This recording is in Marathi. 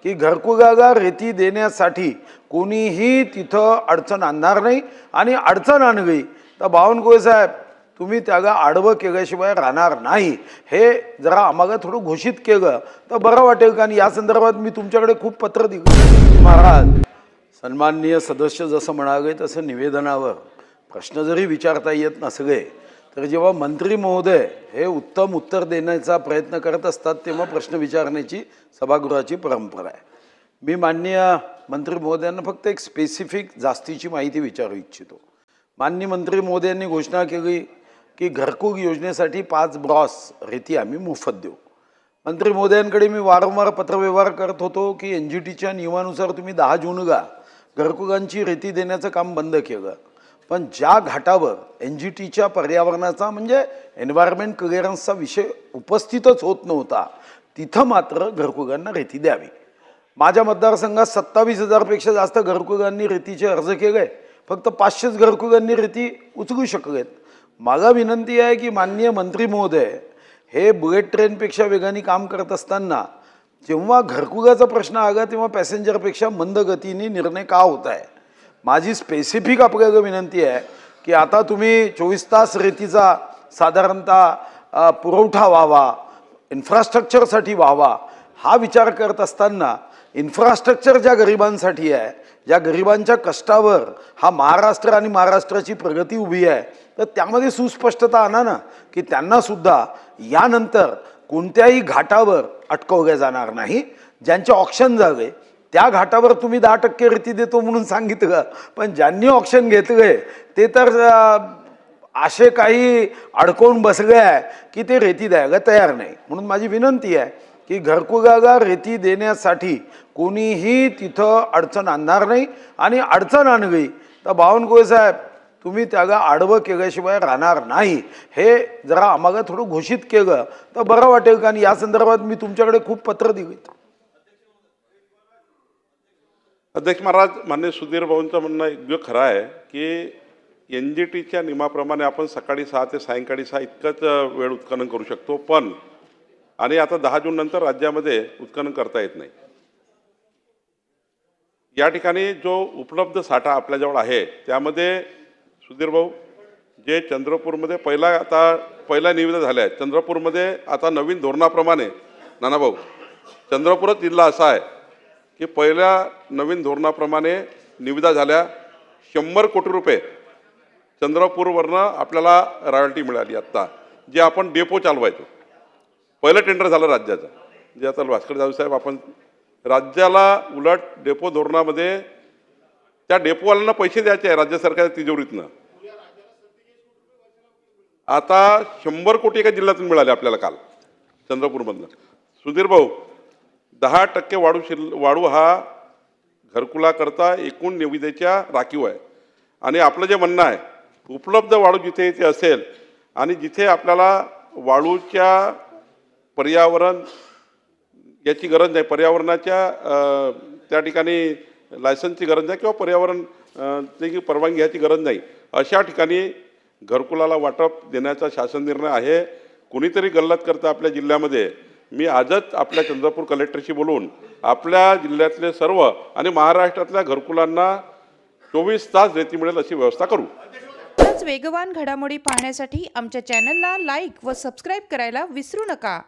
की घरकुलाला रेती देण्यासाठी कोणीही तिथं अडचण आणणार नाही आणि अडचण आणली तर बावनकुळे साहेब तुम्ही त्याला आडवं केल्याशिवाय राहणार नाही। हे जरा आम्हाला थोडं घोषित केलं तर बरं वाटेल, कारण या संदर्भात मी तुमच्याकडे खूप पत्र दिली। महाराज, सन्माननीय सदस्य जसं म्हणाले तसं निवेदनावर प्रश्न जरी विचारता येत नसले तर जेव्हा मंत्री महोदय हे उत्तम उत्तर देण्याचा प्रयत्न करत असतात तेव्हा प्रश्न विचारण्याची सभागृहाची परंपरा आहे। मी माननीय मंत्री महोदयांना फक्त एक स्पेसिफिक जास्तीची माहिती विचारू इच्छितो। माननीय मंत्री महोदयांनी घोषणा केली की घरकुल योजनेसाठी 5 ब्रॉस रेती आम्ही मोफत देऊ। मंत्री महोदयांकडे मी वारंवार पत्रव्यवहार करत होतो की NGTच्या नियमानुसार तुम्ही 10 जूनला घरकुलांची रेती देण्याचं काम बंद केलं, पण ज्या घाटावर NGTच्या पर्यावरणाचा म्हणजे एन्व्हायरमेंट क्लिअरन्सचा विषय उपस्थितच होत नव्हता तिथं मात्र घरकुलांना रेती द्यावी। माझ्या मतदारसंघात 27,000 पेक्षा जास्त घरकुलांनी रेतीचे अर्ज केले, फक्त 500 घरकुलांनी रेती उचलू शकलेत। मला विनंती आहे की माननीय मंत्री महोदय हे बुलेट ट्रेनपेक्षा वेगाने काम करत असताना जेव्हा घरकुलाचा प्रश्न आला तेव्हा पॅसेंजरपेक्षा मंद गतीने निर्णय का होत आहे। माझी स्पेसिफिक आपल्याला विनंती आहे की आता तुम्ही 24 तास रेतीचा साधारणतः पुरवठा व्हावा, इन्फ्रास्ट्रक्चरसाठी व्हावा, हा विचार करत असताना इन्फ्रास्ट्रक्चर ज्या गरिबांसाठी आहे, ज्या गरिबांच्या कष्टावर हा महाराष्ट्र आणि महाराष्ट्राची प्रगती उभी आहे, तर त्यामध्ये सुस्पष्टता आणा ना की त्यांना सुद्धा यानंतर कोणत्याही घाटावर अटकवल्या जाणार नाही। ज्यांचे ऑक्शन झाले त्या घाटावर तुम्ही 10% रेती देतो म्हणून सांगितलं, पण ज्यांनी ऑक्शन घेतले ते तर असे काही अडकवून बसले आहे की ते रेती द्यायला तयार नाही। म्हणून माझी विनंती आहे की घरकुलाला रेती देण्यासाठी कोणीही तिथं अडचण आणणार नाही आणि अडचण आणली तर बावनकुळे साहेब तुम्ही त्याला आडवं केल्याशिवाय राहणार नाही। हे जरा आम्हाला थोडं घोषित केलं तर बरं वाटेल, कारण या संदर्भात मी तुमच्याकडे खूप पत्र दिलीत। अध्यक्ष महाराज, माननीय सुधीर भाऊंचं म्हणणं योग्य खरं आहे की NGTच्या नियमाप्रमाणे आपण सकाळी 6 ते सायंकाळी 6 इतकंच वेळ उत्खनन करू शकतो, पण आणि आता 10 जून नंतर राज्यामध्ये उत्खनन करता येत नाही। या ठिकाणी जो उपलब्ध साठा आपल्याजवळ आहे त्यामध्ये सुधीर भाऊ जे चंद्रपूरमध्ये पहिला निविदा झाल्या आहेत, चंद्रपूरमध्ये आता नवीन धोरणाप्रमाणे नाना भाऊ चंद्रपूरच जिल्हा असा आहे की पहिल्या नवीन धोरणाप्रमाणे निविदा झाल्या 100 कोटी रुपये चंद्रपूरवरनं आपल्याला रॉयल्टी मिळाली। आत्ता जे आपण डेपो चालवायचो, पहिलं टेंडर झालं राज्याचं, जे आता भास्कर जाधव साहेब आपण राज्याला उलट डेपो धोरणामध्ये त्या डेपोवाल्यांना पैसे द्यायचे आहे राज्य सरकारच्या तिजोरीतनं। आता 100 कोटी एका जिल्ह्यातून मिळाले आपल्याला काल चंद्रपूरमधनं। सुधीर भाऊ 10% वाढू हा घरकुलाकरता एकूण निविदेच्या राखीव आहे आणि आपलं जे म्हणणं आहे उपलब्ध वाळू जिथे इथे असेल आणि जिथे आपल्याला वाळूच्या पर्यावरण याची गरज नाही, पर्यावरणाच्या त्या ठिकाणी लायसन्सची गरज नाही किंवा पर्यावरण त्याची परवानगी घ्यायची गरज नाही, अशा ठिकाणी घरकुलाला वाटप देण्याचा शासन निर्णय आहे। कुणीतरी गल्लत करतं आपल्या जिल्ह्यामध्ये, मी आजच आपल्या चंद्रपूर कलेक्टरशी बोलून आपल्या जिल्ह्यातले सर्व आणि महाराष्ट्रातल्या घरकुलांना 24 तास रेती मिळेल अशी व्यवस्था करू। वेगवान घडामोडी पाहण्यासाठी आमच्या चॅनलला लाईक व सबस्क्राईब करायला विसरू नका।